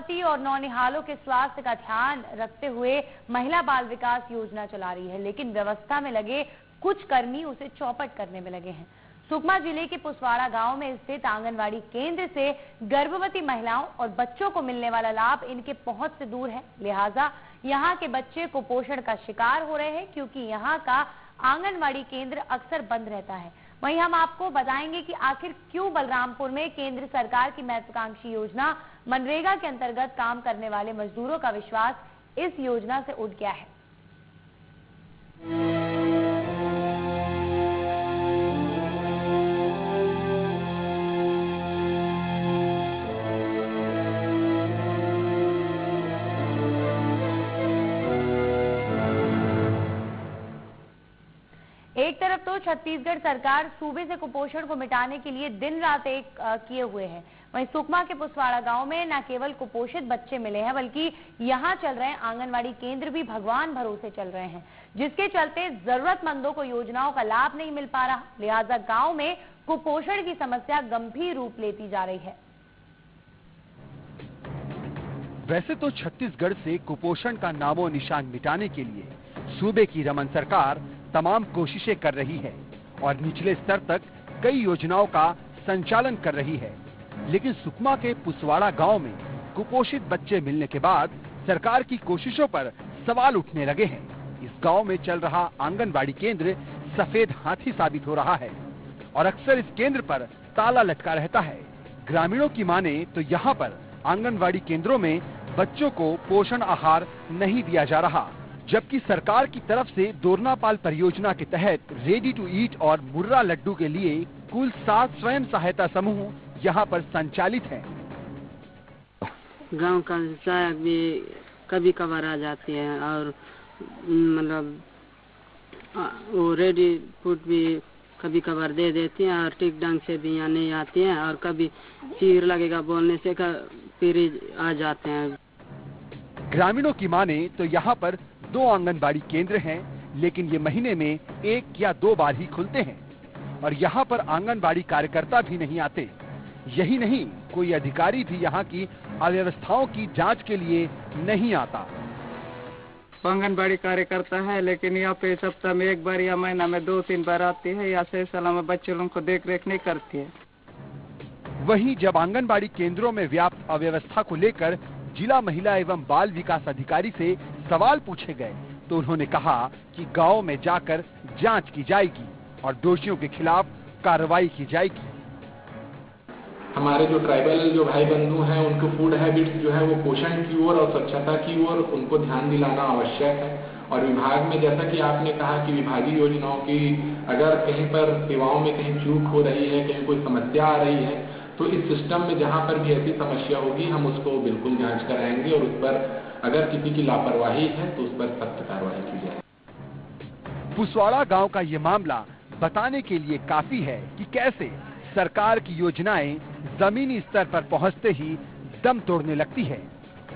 गर्भवती और नौनिहालों के स्वास्थ्य का ध्यान रखते हुए महिला बाल विकास योजना चला रही है, लेकिन व्यवस्था में लगे कुछ कर्मी उसे चौपट करने में लगे हैं। सुकमा जिले के पुसवाड़ा गांव में स्थित आंगनवाड़ी केंद्र से गर्भवती महिलाओं और बच्चों को मिलने वाला लाभ इनके पहुंच से दूर है, लिहाजा यहां के बच्चे कुपोषण का शिकार हो रहे हैं, क्योंकि यहां का आंगनवाड़ी केंद्र अक्सर बंद रहता है। वहीं हम आपको बताएंगे कि आखिर क्यों बलरामपुर में केंद्र सरकार की महत्वाकांक्षी योजना मनरेगा के अंतर्गत काम करने वाले मजदूरों का विश्वास इस योजना से उठ गया है। एक तरफ तो छत्तीसगढ़ सरकार सूबे से कुपोषण को मिटाने के लिए दिन रात एक किए हुए है, वहीं सुकमा के पुसवाड़ा गांव में न केवल कुपोषित बच्चे मिले हैं, बल्कि यहां चल रहे आंगनवाड़ी केंद्र भी भगवान भरोसे चल रहे हैं, जिसके चलते जरूरतमंदों को योजनाओं का लाभ नहीं मिल पा रहा। लिहाजा गांव में कुपोषण की समस्या गंभीर रूप लेती जा रही है। वैसे तो छत्तीसगढ़ से कुपोषण का नामो निशान मिटाने के लिए सूबे की रमन सरकार तमाम कोशिशें कर रही है और निचले स्तर तक कई योजनाओं का संचालन कर रही है, लेकिन सुकमा के पुसवाड़ा गांव में कुपोषित बच्चे मिलने के बाद सरकार की कोशिशों पर सवाल उठने लगे हैं। इस गांव में चल रहा आंगनबाड़ी केंद्र सफेद हाथी साबित हो रहा है और अक्सर इस केंद्र पर ताला लटका रहता है। ग्रामीणों की माने तो यहाँ पर आंगनबाड़ी केंद्रों में बच्चों को पोषण आहार नहीं दिया जा रहा, जबकि सरकार की तरफ से दोरनापाल परियोजना के तहत रेडी टू ईट और मुर्रा लड्डू के लिए कुल 7 स्वयं सहायता समूह यहाँ पर संचालित हैं। गांव का सहायक भी कभी कभार आ जाती है और मतलब वो रेडी फूड भी कभी कभार दे देती हैं और ठीक ढंग से भी यहाँ नहीं आती हैं और कभी चीर लगेगा बोलने से फिर आ जाते हैं। ग्रामीणों की माने तो यहाँ पर 2 आंगनबाड़ी केंद्र हैं, लेकिन ये महीने में 1 या 2 बार ही खुलते हैं और यहाँ पर आंगनबाड़ी कार्यकर्ता भी नहीं आते। यही नहीं, कोई अधिकारी भी यहाँ की अव्यवस्थाओं की जांच के लिए नहीं आता। आंगनबाड़ी कार्यकर्ता है, लेकिन यहाँ पे सप्ताह में 1 बार या महीना में 2-3 बार आती है या सही सलामत बच्चे लोगों को देख रेख नहीं करती है। वहीं जब आंगनबाड़ी केंद्रों में व्याप्त अव्यवस्था को लेकर जिला महिला एवं बाल विकास अधिकारी से सवाल पूछे गए तो उन्होंने कहा कि गांव में जाकर जांच की जाएगी और दोषियों के खिलाफ कार्रवाई की जाएगी। हमारे जो ट्राइबल जो भाई बंधु हैं, उनको फूड हैबिट्स जो है वो पोषण की ओर और स्वच्छता की ओर उनको ध्यान दिलाना आवश्यक है। और विभाग में जैसा कि आपने कहा कि विभागीय योजनाओं की अगर कहीं पर सेवाओं में कहीं चूक हो रही है, कहीं कोई समस्या आ रही है, तो इस सिस्टम में जहां पर भी ऐसी समस्या होगी हम उसको बिल्कुल जांच कराएंगे और उस पर अगर किसी की लापरवाही है तो उस पर सख्त कार्रवाई की जाए। पुसवाड़ा गांव का ये मामला बताने के लिए काफी है कि कैसे सरकार की योजनाएं जमीनी स्तर पर पहुंचते ही दम तोड़ने लगती है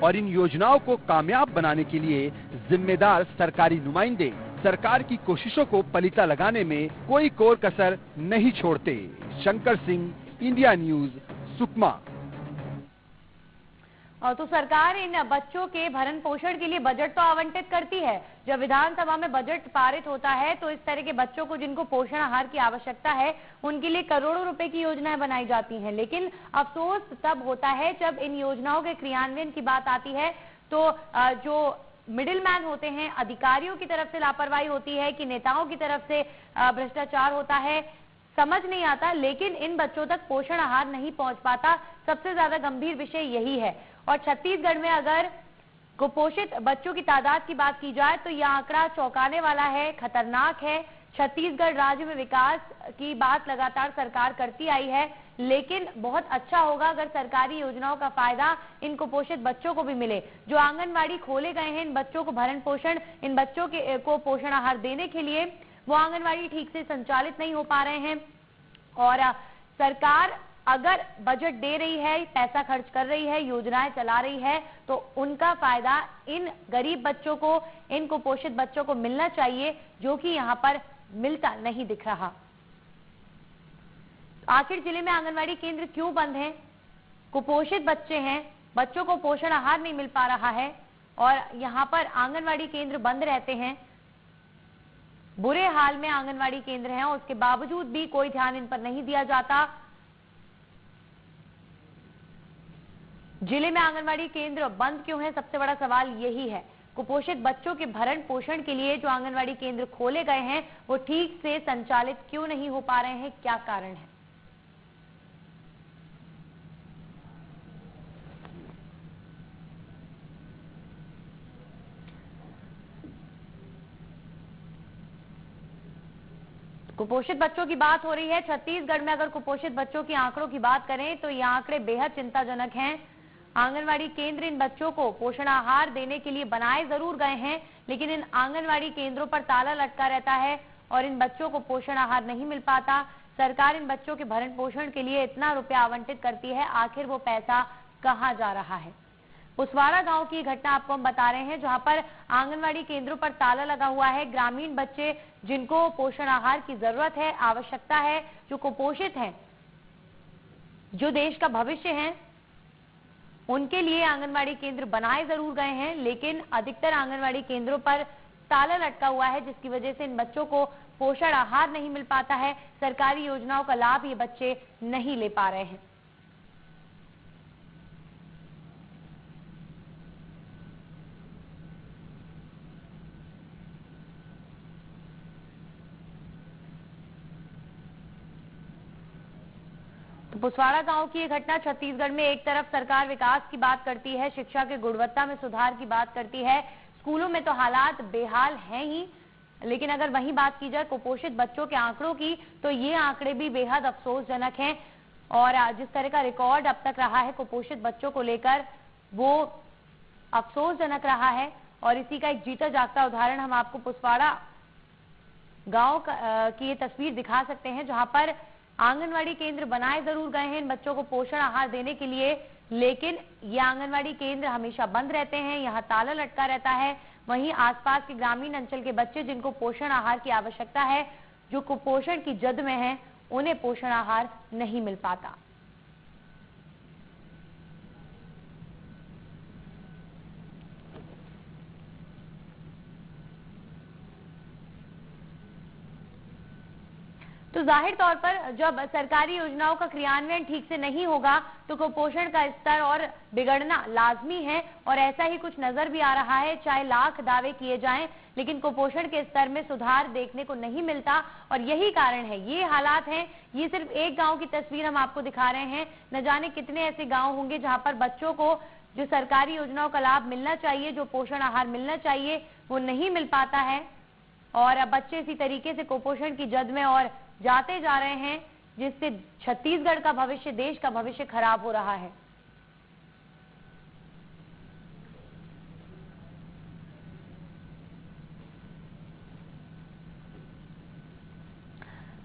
और इन योजनाओं को कामयाब बनाने के लिए जिम्मेदार सरकारी नुमाइंदे सरकार की कोशिशों को पलीता लगाने में कोई कोर कसर नहीं छोड़ते। Shankar Singh, India news, Sukma. और तो सरकार इन बच्चों के भरण पोषण के लिए बजट तो आवंटित करती है। जब विधानसभा में बजट पारित होता है तो इस तरह के बच्चों को जिनको पोषण आहार की आवश्यकता है उनके लिए करोड़ों रुपए की योजनाएं बनाई जाती हैं, लेकिन अफसोस तब होता है जब इन योजनाओं के क्रियान्वयन की बात आती है तो जो मिडिल मैन होते हैं, अधिकारियों की तरफ से लापरवाही होती है कि नेताओं की तरफ से भ्रष्टाचार होता है, समझ नहीं आता। लेकिन इन बच्चों तक पोषण आहार नहीं पहुंच पाता। सबसे ज्यादा गंभीर विषय यही है। और छत्तीसगढ़ में अगर कुपोषित बच्चों की तादाद की बात की जाए तो यह आंकड़ा चौंकाने वाला है, खतरनाक है। छत्तीसगढ़ राज्य में विकास की बात लगातार सरकार करती आई है, लेकिन बहुत अच्छा होगा अगर सरकारी योजनाओं का फायदा इन कुपोषित बच्चों को भी मिले। जो आंगनबाड़ी खोले गए हैं इन बच्चों को भरण पोषण, इन बच्चों को पोषण आहार देने के लिए, वो आंगनबाड़ी ठीक से संचालित नहीं हो पा रहे हैं। और सरकार अगर बजट दे रही है, पैसा खर्च कर रही है, योजनाएं चला रही है, तो उनका फायदा इन गरीब बच्चों को, इन कुपोषित बच्चों को मिलना चाहिए, जो कि यहाँ पर मिलता नहीं दिख रहा। आखिर जिले में आंगनवाड़ी केंद्र क्यों बंद हैं? कुपोषित बच्चे हैं, बच्चों को पोषण आहार नहीं मिल पा रहा है और यहाँ पर आंगनवाड़ी केंद्र बंद रहते हैं। बुरे हाल में आंगनवाड़ी केंद्र हैं, उसके बावजूद भी कोई ध्यान इन पर नहीं दिया जाता। जिले में आंगनवाड़ी केंद्र बंद क्यों है, सबसे बड़ा सवाल यही है। कुपोषित बच्चों के भरण पोषण के लिए जो आंगनवाड़ी केंद्र खोले गए हैं वो ठीक से संचालित क्यों नहीं हो पा रहे हैं, क्या कारण है? कुपोषित बच्चों की बात हो रही है। छत्तीसगढ़ में अगर कुपोषित बच्चों के आंकड़ों की बात करें तो ये आंकड़े बेहद चिंताजनक हैं। आंगनवाड़ी केंद्र इन बच्चों को पोषण आहार देने के लिए बनाए जरूर गए हैं, लेकिन इन आंगनवाड़ी केंद्रों पर ताला लटका रहता है और इन बच्चों को पोषण आहार नहीं मिल पाता। सरकार इन बच्चों के भरण पोषण के लिए इतना रुपया आवंटित करती है, आखिर वो पैसा कहाँ जा रहा है? पुसवाड़ा गांव की घटना आपको हम बता रहे हैं, जहां पर आंगनवाड़ी केंद्रों पर ताला लगा हुआ है। ग्रामीण बच्चे जिनको पोषण आहार की जरूरत है, आवश्यकता है, जो कुपोषित हैं, जो देश का भविष्य है, उनके लिए आंगनवाड़ी केंद्र बनाए जरूर गए हैं, लेकिन अधिकतर आंगनवाड़ी केंद्रों पर ताला लटका हुआ है, जिसकी वजह से इन बच्चों को पोषण आहार नहीं मिल पाता है। सरकारी योजनाओं का लाभ ये बच्चे नहीं ले पा रहे हैं। पुसवाड़ा गांव की ये घटना छत्तीसगढ़ में एक तरफ सरकार विकास की बात करती है, शिक्षा की गुणवत्ता में सुधार की बात करती है, स्कूलों में तो हालात बेहाल हैं ही, लेकिन अगर वहीं बात की जाए कुपोषित बच्चों के आंकड़ों की तो ये आंकड़े भी बेहद अफसोसजनक हैं। और जिस तरह का रिकॉर्ड अब तक रहा है कुपोषित बच्चों को लेकर, वो अफसोसजनक रहा है। और इसी का एक जीता जागता उदाहरण हम आपको पुसवाड़ा गांव की ये तस्वीर दिखा सकते हैं, जहां पर आंगनवाड़ी केंद्र बनाए जरूर गए हैं इन बच्चों को पोषण आहार देने के लिए, लेकिन ये आंगनवाड़ी केंद्र हमेशा बंद रहते हैं, यहाँ ताला लटका रहता है। वहीं आसपास के ग्रामीण अंचल के बच्चे जिनको पोषण आहार की आवश्यकता है, जो कुपोषण की जद में हैं, उन्हें पोषण आहार नहीं मिल पाता। तो जाहिर तौर पर जब सरकारी योजनाओं का क्रियान्वयन ठीक से नहीं होगा तो कुपोषण का स्तर और बिगड़ना लाजमी है, और ऐसा ही कुछ नजर भी आ रहा है। चाहे लाख दावे किए जाएं, लेकिन कुपोषण के स्तर में सुधार देखने को नहीं मिलता, और यही कारण है, ये हालात हैं। ये सिर्फ एक गांव की तस्वीर हम आपको दिखा रहे हैं, न जाने कितने ऐसे गाँव होंगे जहाँ पर बच्चों को जो सरकारी योजनाओं का लाभ मिलना चाहिए, जो पोषण आहार मिलना चाहिए, वो नहीं मिल पाता है। और अब बच्चे इसी तरीके से कुपोषण की जद में और जाते जा रहे हैं, जिससे छत्तीसगढ़ का भविष्य, देश का भविष्य खराब हो रहा है।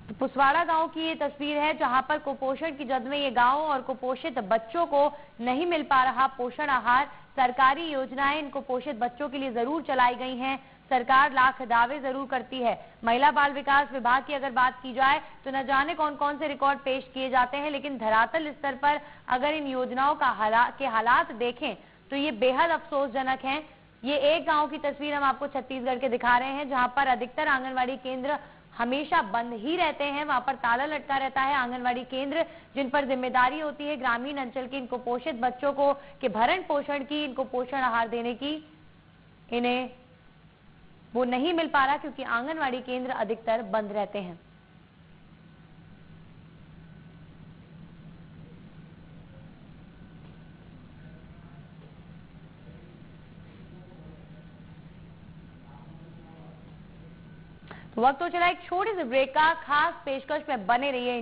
तो पुसवाड़ा गांव की ये तस्वीर है, जहां पर कुपोषण की जद में ये गांव और कुपोषित बच्चों को नहीं मिल पा रहा पोषण आहार। सरकारी योजनाएं इन कुपोषित बच्चों के लिए जरूर चलाई गई हैं, सरकार लाख दावे जरूर करती है। महिला बाल विकास विभाग की अगर बात की जाए तो न जाने कौन कौन से रिकॉर्ड पेश किए जाते हैं, लेकिन धरातल स्तर पर अगर इन योजनाओं का हालात देखें तो ये बेहद अफसोसजनक हैं। ये एक गांव की तस्वीर हम आपको छत्तीसगढ़ के दिखा रहे हैं, जहां पर अधिकतर आंगनवाड़ी केंद्र हमेशा बंद ही रहते हैं, वहां पर ताला लटका रहता है। आंगनवाड़ी केंद्र जिन पर जिम्मेदारी होती है ग्रामीण अंचल के इन कुपोषित बच्चों को के भरण पोषण की, इनको पोषण आहार देने की, इन्हें वो नहीं मिल पा रहा, क्योंकि आंगनवाड़ी केंद्र अधिकतर बंद रहते हैं। तो वक्त हो चला एक छोटे से ब्रेक का। खास पेशकश में बने रहिए।